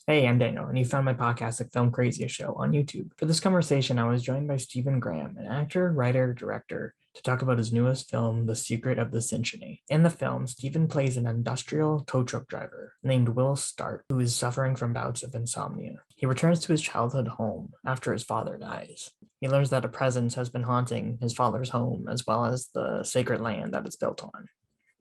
Hey, I'm Daniel, and you found my podcast, The Filmcraziest Show, on YouTube. For this conversation, I was joined by Steven Grayhm, an actor, writer, director, to talk about his newest film, The Secret of the Sinchanee. In the film, Steven plays an industrial tow truck driver named Will Start, who is suffering from bouts of insomnia. He returns to his childhood home after his father dies. He learns that a presence has been haunting his father's home, as well as the sacred land that it's built on.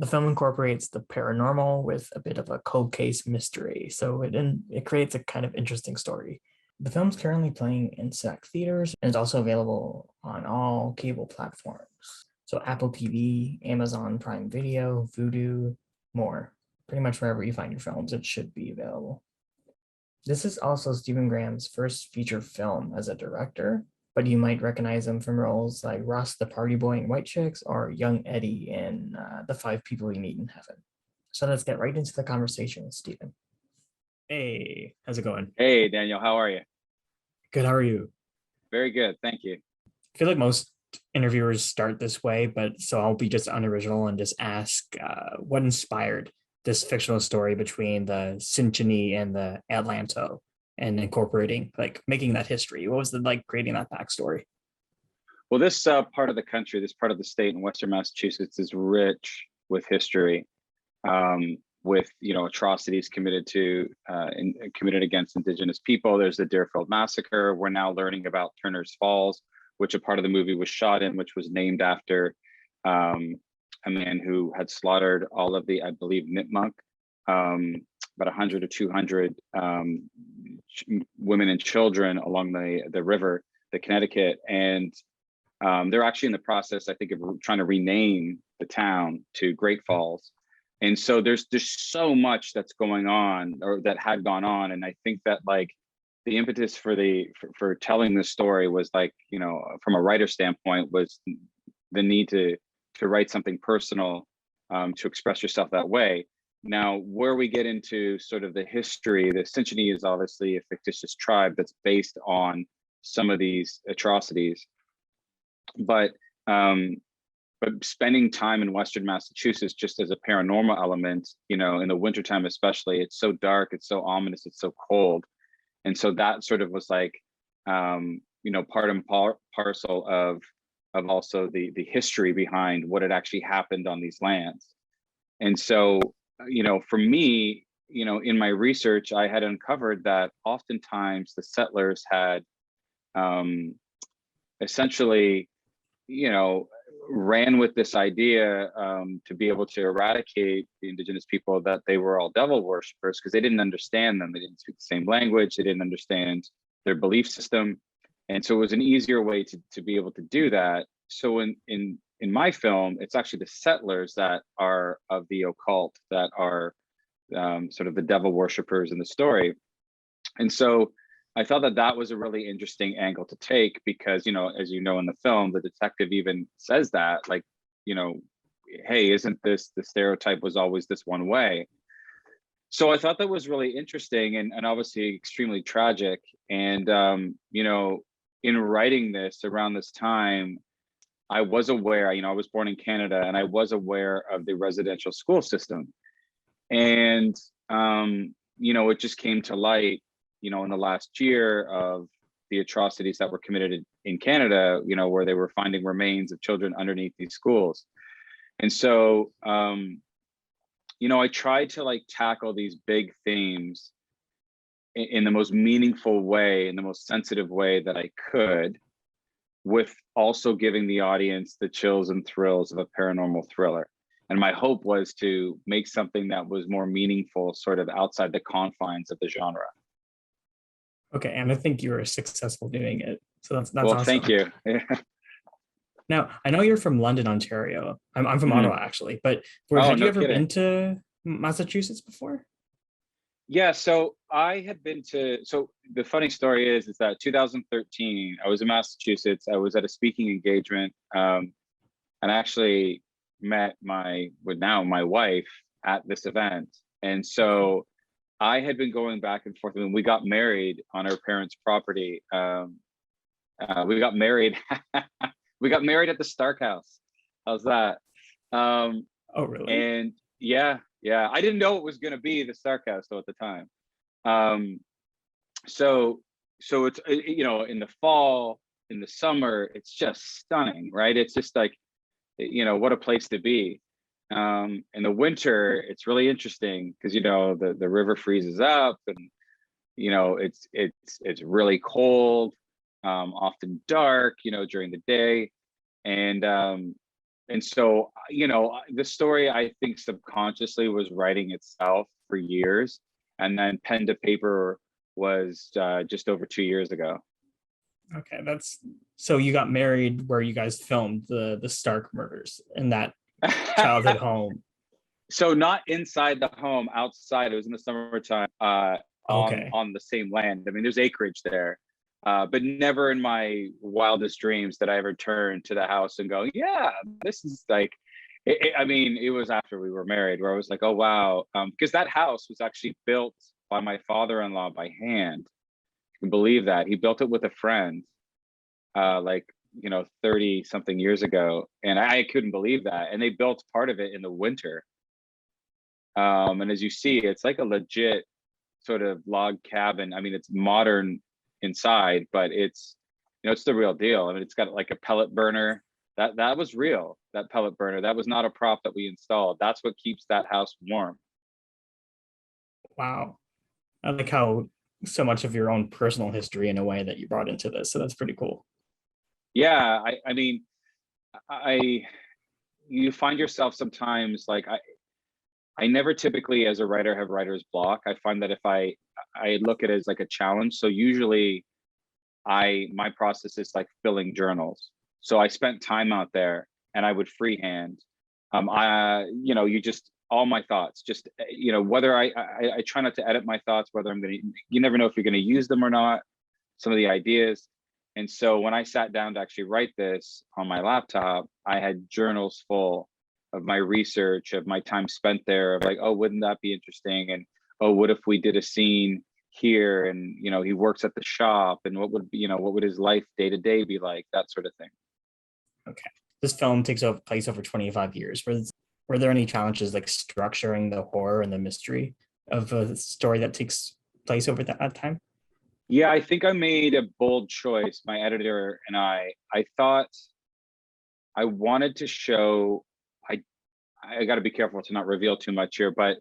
The film incorporates the paranormal with a bit of a cold case mystery, so it creates a kind of interesting story. The film's currently playing in select theaters and is also available on all cable platforms. So Apple TV, Amazon Prime Video, Vudu, more. Pretty much wherever you find your films, it should be available. This is also Stephen Graham's first feature film as a director, but you might recognize him from roles like Ross the Party Boy in White Chicks or young Eddie in The Five People You Meet in Heaven. So let's get right into the conversation with Stephen. Hey, how's it going? Hey, Daniel, how are you? Good, how are you? Very good, thank you. I feel like most interviewers start this way, but so I'll be just unoriginal and just ask what inspired this fictional story between the Sinchanee and the Atlanto and incorporating, like making that history. What was it like creating that backstory? Well, this part of the country, this part of the state in Western Massachusetts is rich with history, with atrocities committed against Indigenous people. There's the Deerfield Massacre. We're now learning about Turner's Falls, which a part of the movie was shot in, which was named after a man who had slaughtered all of the, I believe, Nipmuc, about 100 or 200 women and children along the river, the Connecticut. And they're actually in the process, I think, of trying to rename the town to Great Falls. And so there's so much that's going on, or that had gone on. And I think that, like, the impetus for telling this story was, like, from a writer standpoint, was the need to write something personal, to express yourself that way. Now, where we get into sort of the history, the Sinchanee is obviously a fictitious tribe that's based on some of these atrocities. But spending time in Western Massachusetts, just as a paranormal element, in the wintertime especially, it's so dark, it's so ominous, it's so cold. And so that sort of was like, part and parcel of also the history behind what had actually happened on these lands. And so, for me, in my research, I had uncovered that oftentimes the settlers had essentially, ran with this idea, to be able to eradicate the Indigenous people, that they were all devil worshippers, because they didn't understand them. They didn't speak the same language. They didn't understand their belief system. And so it was an easier way to be able to do that. So in my film, it's actually the settlers that are of the occult, that are sort of the devil worshippers in the story. And so I thought that was a really interesting angle to take, because, as you know, in the film, the detective even says that, like, hey, isn't this the stereotype was always this one way? So I thought that was really interesting, and obviously extremely tragic. And, in writing this around this time, I was aware, I was born in Canada, and I was aware of the residential school system. And, it just came to light, in the last year, of the atrocities that were committed in Canada, where they were finding remains of children underneath these schools. And so, I tried to, like, tackle these big themes in the most meaningful way, in the most sensitive way that I could, with also giving the audience the chills and thrills of a paranormal thriller. And my hope was to make something that was more meaningful, sort of outside the confines of the genre. Okay, and I think you were successful doing it. So that's Well, thank awesome. you. Now, I know you're from London, Ontario. I'm from Mhm. Ottawa, actually, but Oh, had you no ever kidding. been to Massachusetts before? Yeah, so I had been to, so the funny story is that 2013, I was in Massachusetts. I was at a speaking engagement, and I actually met my wife at this event. And Okay. so I had been going back and forth, and we got married on our parents' property. We got married, we got married at the Stark House. How's that? Um, Oh, really? and yeah, I didn't know it was going to be the Stark House though at the time. So it's in the fall, in the summer, it's just stunning, right? It's just like, what a place to be. In the winter, it's really interesting because the river freezes up, and it's really cold, often dark, during the day. And so the story, I think, subconsciously was writing itself for years, and then pen to paper was just over 2 years ago. Okay, that's so you got married where you guys filmed the Stark murders in that childhood home. So not inside the home, outside. It was in the summertime, Okay. on the same land. I mean, there's acreage there, but never in my wildest dreams did I ever turn to the house and go, "Yeah, this is like." I mean, it was after we were married where I was like, "Oh wow," because that house was actually built by my father-in-law by hand. You can believe that he built it with a friend, like 30 something years ago, and I couldn't believe that. And they built part of it in the winter. And as you see, it's like a legit sort of log cabin. I mean, it's modern inside, but it's the real deal. I mean, it's got like a pellet burner. That was real. That pellet burner. That was not a prop that we installed. That's what keeps that house warm. Wow. I like how so much of your own personal history in a way that you brought into this. So that's pretty cool. Yeah, I mean, I you find yourself sometimes like I never typically as a writer have writer's block. I find that if I look at it as like a challenge. So usually my process is like filling journals. So I spent time out there and I would freehand. You just all my thoughts, just whether I try not to edit my thoughts, whether you never know if you're gonna use them or not, some of the ideas. And so when I sat down to actually write this on my laptop, I had journals full of my research, of my time spent there, of like, oh, wouldn't that be interesting? And oh, what if we did a scene here, and he works at the shop, and what would his life day to day be like, that sort of thing. Okay. This film takes place over 25 years. Were there any challenges like structuring the horror and the mystery of a story that takes place over that time? Yeah, I think I made a bold choice. My editor and I thought I wanted to show. I got to be careful to not reveal too much here, but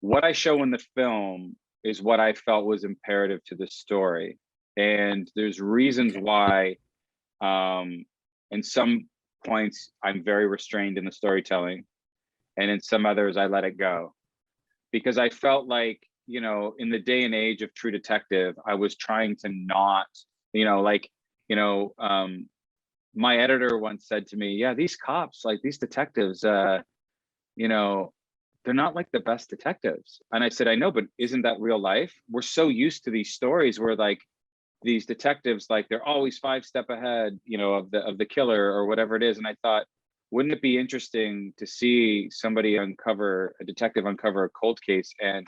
what I show in the film is what I felt was imperative to the story. And there's reasons why, in some points, I'm very restrained in the storytelling. And in some others, I let it go. Because I felt like, in the day and age of True Detective, I was trying to not, like, my editor once said to me, yeah, these cops, like these detectives, they're not like the best detectives. And I said, I know, but isn't that real life? We're so used to these stories where like these detectives, like they're always 5 steps ahead, of the killer or whatever it is. And I thought, wouldn't it be interesting to see a detective uncover a cold case? And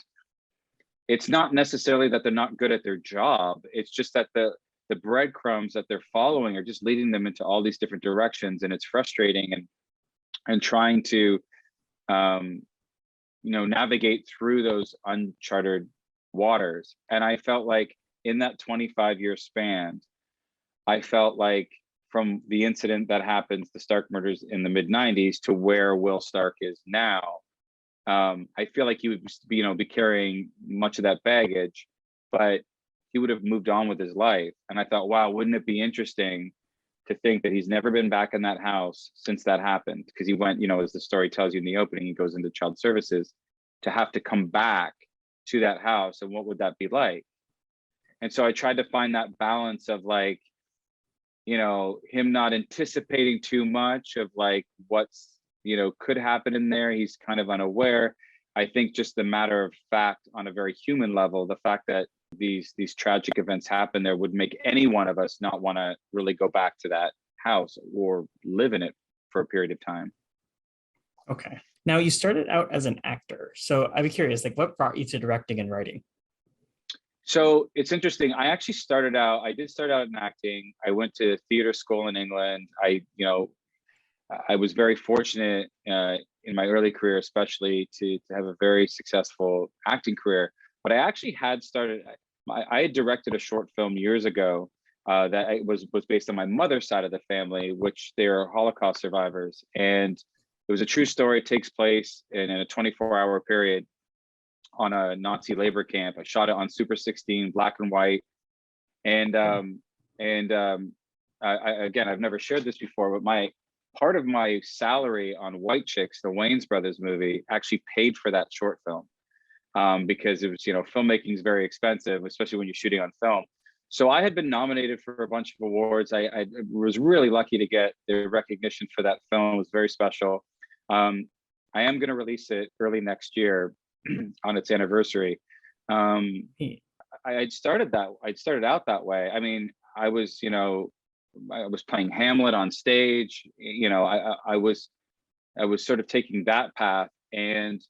it's not necessarily that they're not good at their job. It's just that the breadcrumbs that they're following are just leading them into all these different directions. And it's frustrating, and trying to, navigate through those uncharted waters. And I felt like in that 25-year span, I felt like from the incident that happens, the Stark murders in the mid 90s, to where Will Stark is now, I feel like he would be carrying much of that baggage, but he would have moved on with his life. And I thought, wow, wouldn't it be interesting to think that he's never been back in that house since that happened? Because he went, as the story tells you in the opening, he goes into child services, to have to come back to that house. And what would that be like? And so I tried to find that balance of like, him not anticipating too much of like what's, could happen in there. He's kind of unaware. I think just the matter of fact, on a very human level, the fact that these tragic events happen there would make any one of us not want to really go back to that house or live in it for a period of time. Okay. Now you started out as an actor. So I'd be curious, like what brought you to directing and writing? So it's interesting. I did start out in acting. I went to theater school in England. I was very fortunate in my early career, especially to have a very successful acting career. But I actually had started, I had directed a short film years ago that was based on my mother's side of the family, which they're Holocaust survivors, and it was a true story. It takes place in a 24-hour period on a Nazi labor camp. I shot it on Super 16, black and white, and again, I've never shared this before, but my part of my salary on White Chicks, the Wayans brothers movie, actually paid for that short film, because it was, filmmaking is very expensive, especially when you're shooting on film. So I had been nominated for a bunch of awards. I was really lucky to get the recognition for that film. It was very special. I am going to release it early next year on its anniversary. I'd started out that way. I mean, I was playing Hamlet on stage. I was sort of taking that path, and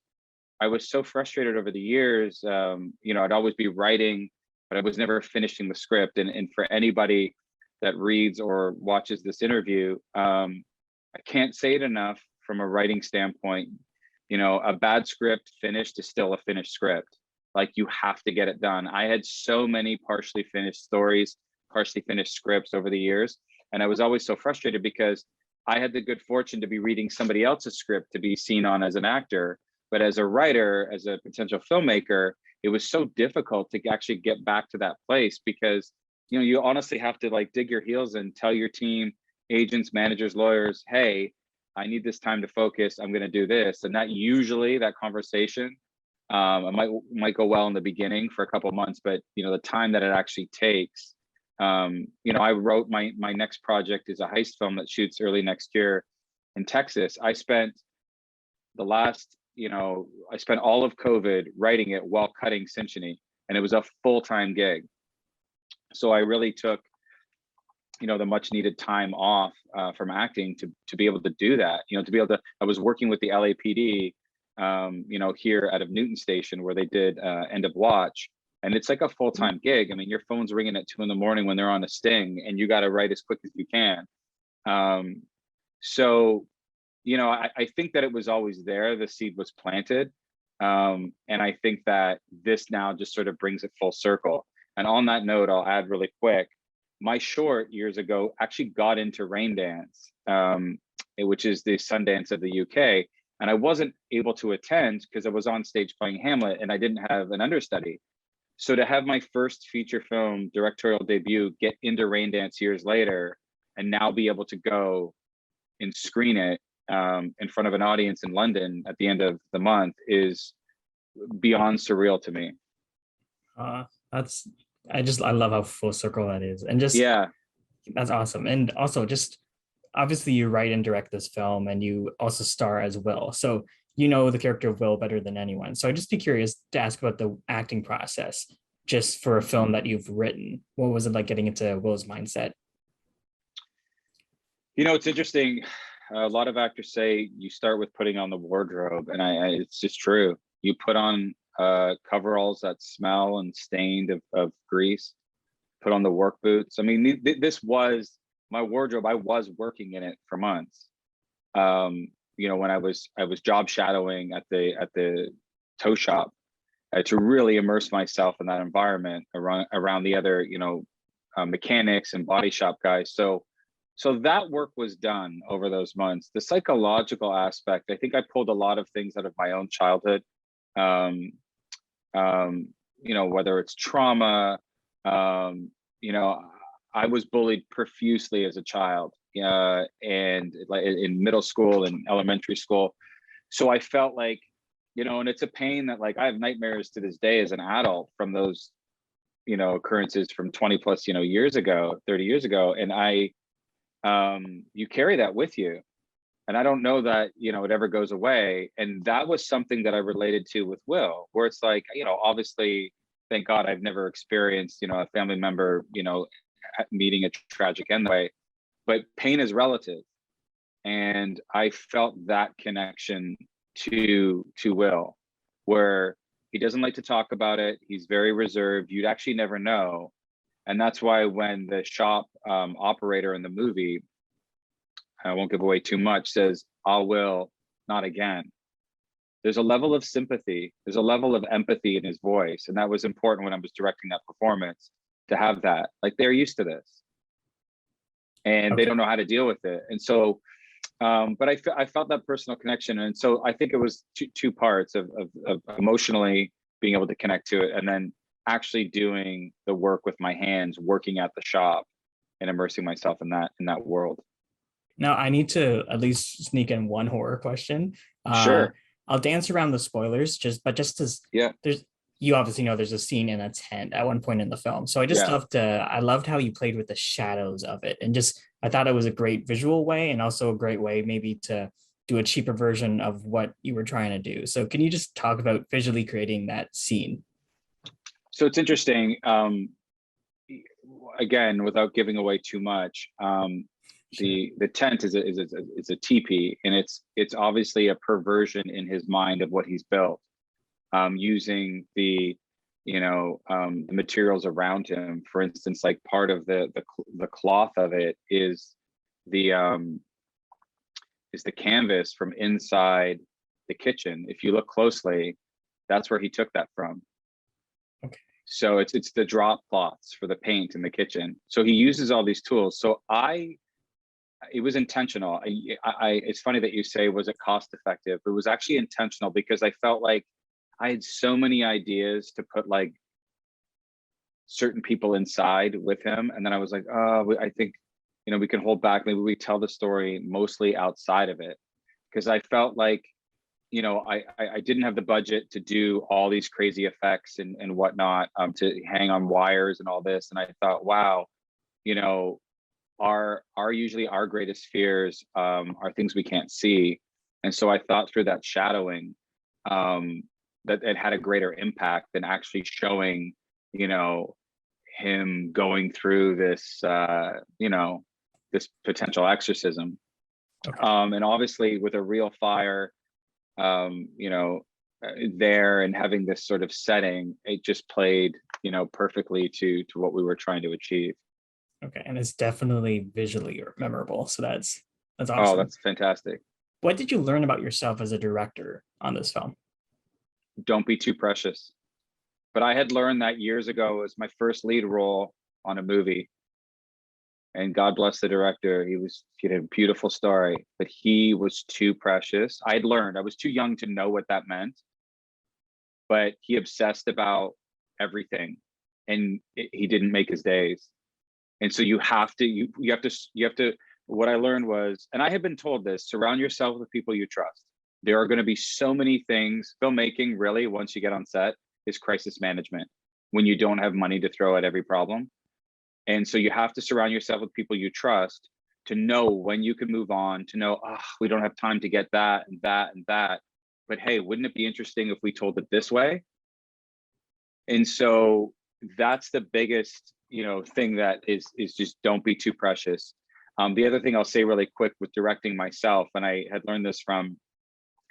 I was so frustrated over the years. I'd always be writing, but I was never finishing the script. And for anybody that reads or watches this interview, I can't say it enough from a writing standpoint. A bad script finished is still a finished script. Like, you have to get it done. I had so many partially finished stories, partially finished scripts over the years. And I was always so frustrated because I had the good fortune to be reading somebody else's script to be seen on as an actor. But as a writer, as a potential filmmaker, it was so difficult to actually get back to that place, because you honestly have to like dig your heels and tell your team, agents, managers, lawyers, hey, I need this time to focus. I'm going to do this. And that conversation, it might go well in the beginning for a couple of months, but the time that it actually takes. I wrote my next project is a heist film that shoots early next year in Texas. I spent all of COVID writing it while cutting Sinchanee, and it was a full-time gig. So I really took, the much needed time off from acting to be able to do that, I was working with the LAPD, here out of Newton Station, where they did End of Watch. And it's like a full-time gig. I mean, your phone's ringing at 2 a.m. when they're on a sting, and you got to write as quick as you can. So I think that it was always there. The seed was planted. And I think that this now just sort of brings it full circle. And on that note, I'll add really quick, my short years ago actually got into Rain Dance, which is the Sundance of the UK. And I wasn't able to attend because I was on stage playing Hamlet and I didn't have an understudy. So to have my first feature film directorial debut get into Rain Dance years later, and now be able to go and screen it in front of an audience in London at the end of the month is beyond surreal to me. I love how full circle that is, and that's awesome. And also, just obviously you write and direct this film, and you also star as Will, so the character of Will better than anyone. So I'd just be curious to ask about the acting process, just for a film that you've written. What was it like getting into Will's mindset? It's interesting. A lot of actors say you start with putting on the wardrobe, and it's just true. You put on coveralls that smell and stained of grease, put on the work boots. I mean, this was my wardrobe. I was working in it for months. When I was job shadowing at the tow shop, to really immerse myself in that environment around the other mechanics and body shop guys. So that work was done over those months. The psychological aspect, I think I pulled a lot of things out of my own childhood. Whether it's trauma, I was bullied profusely as a child, and like in middle school and elementary school. So I felt like, and it's a pain that like I have nightmares to this day as an adult from those, occurrences from 20 plus, years ago, 30 years ago. And you carry that with you. And I don't know that, it ever goes away. And that was something that I related to with Will, where it's like, obviously, thank God I've never experienced, a family member, meeting a tragic end way, but pain is relative. And I felt that connection to Will, where he doesn't like to talk about it. He's very reserved. You'd actually never know. And that's why when the shop operator in the movie, I won't give away too much, says, "I will, not again." there's a level of sympathy, there's a level of empathy in his voice. And that was important when I was directing that performance, to have that. Like, they're used to this and they Okay. don't know how to deal with it. And so, but I felt that personal connection. And so I think it was two parts of emotionally being able to connect to it, and then actually doing the work with my hands, working at the shop and immersing myself in that world. Now I need to at least sneak in one horror question. Uh, Sure. I'll dance around the spoilers, just as Yeah. there's you obviously know there's a scene in a tent at one point in the film. So Yeah. I loved how you played with the shadows of it, and just I thought it was a great visual way and also a great way maybe to do a cheaper version of what you were trying to do. So can you just talk about visually creating that scene? So it's interesting. Again, without giving away too much, Sure. the tent is a teepee, and it's obviously a perversion in his mind of what he's built, using the materials around him. For instance, like part of the cloth of it the is the canvas from inside the kitchen. If you look closely, that's where he took that from. Okay. So it's the drop cloths for the paint in the kitchen. So he uses all these tools. So it was intentional. It's funny that you say, was it cost effective? It was actually intentional, because I felt like I had so many ideas to put like certain people inside with him. And then I was like, oh, I think, we can hold back. Maybe we tell the story mostly outside of it. Because I felt like, I didn't have the budget to do all these crazy effects and whatnot, to hang on wires and all this. And I thought, wow, usually our greatest fears are things we can't see. And so I thought through that shadowing, that it had a greater impact than actually showing, him going through this, this potential exorcism. Okay. And obviously with a real fire, there, and having this sort of setting, it just played, perfectly to what we were trying to achieve. Okay. And it's definitely visually memorable. So that's Oh, awesome. that's fantastic. What did you learn about yourself as a director on this film? Don't be too precious. But I had learned that years ago. It was my first lead role on a movie. And God bless the director. He had a beautiful story, but he was too precious. I was too young to know what that meant, but he obsessed about everything, and he didn't make his days. And so you have to, what I learned was, and I had been told this, surround yourself with people you trust. There are going to be so many things. Filmmaking, really, once you get on set, is crisis management, when you don't have money to throw at every problem. And so you have to surround yourself with people you trust, to know when you can move on, to know, we don't have time to get that and that and that. But hey, wouldn't it be interesting if we told it this way? And so that's the biggest, thing, that is just don't be too precious. The other thing I'll say really quick with directing myself, and I had learned this from,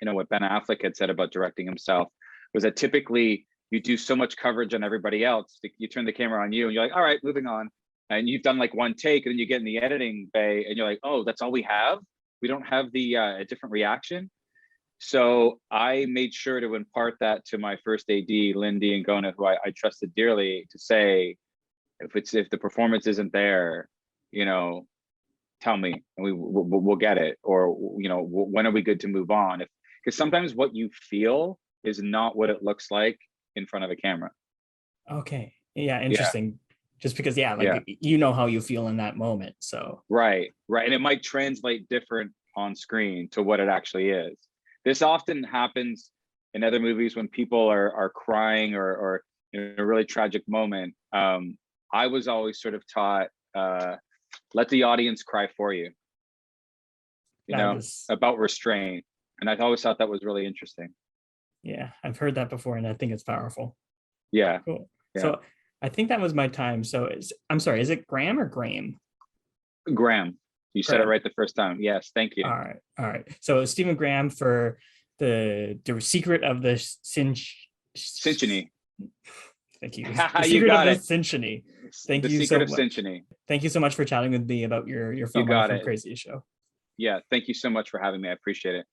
what Ben Affleck had said about directing himself, was that typically you do so much coverage on everybody else, you turn the camera on you and you're like, all right, moving on. And you've done like one take, and then you get in the editing bay and you're like, oh, that's all we have? We don't have the a different reaction? So I made sure to impart that to my first AD, Lindy Ngona, who I trusted dearly, to say, if the performance isn't there, tell me, and we'll get it. Or, when are we good to move on? Because sometimes what you feel is not what it looks like in front of a camera. Okay. Yeah, Yeah. interesting. Just because, Yeah. how you feel in that moment. So Right. And it might translate different on screen to what it actually is. This often happens in other movies when people are crying or in a really tragic moment. I was always sort of taught, let the audience cry for you, that is, about restraint. And I always thought that was really interesting. yeah, I've heard that before and I think it's powerful. Yeah. Cool. Yeah. So I think that was my time. So I'm sorry, is it Graham or Graham? Graham, you said it Graham. right the first time. Yes. Thank you. All right. All right. So Stephen Graham for the secret of the Sinchanee. Thank you. The The you secret of got the it. Sinchanee. Thank The you secret so of much. Sinchanee. Thank you so much for chatting with me about your You film on the got Film it. Craziest show. Yeah. Thank you so much for having me. I appreciate it.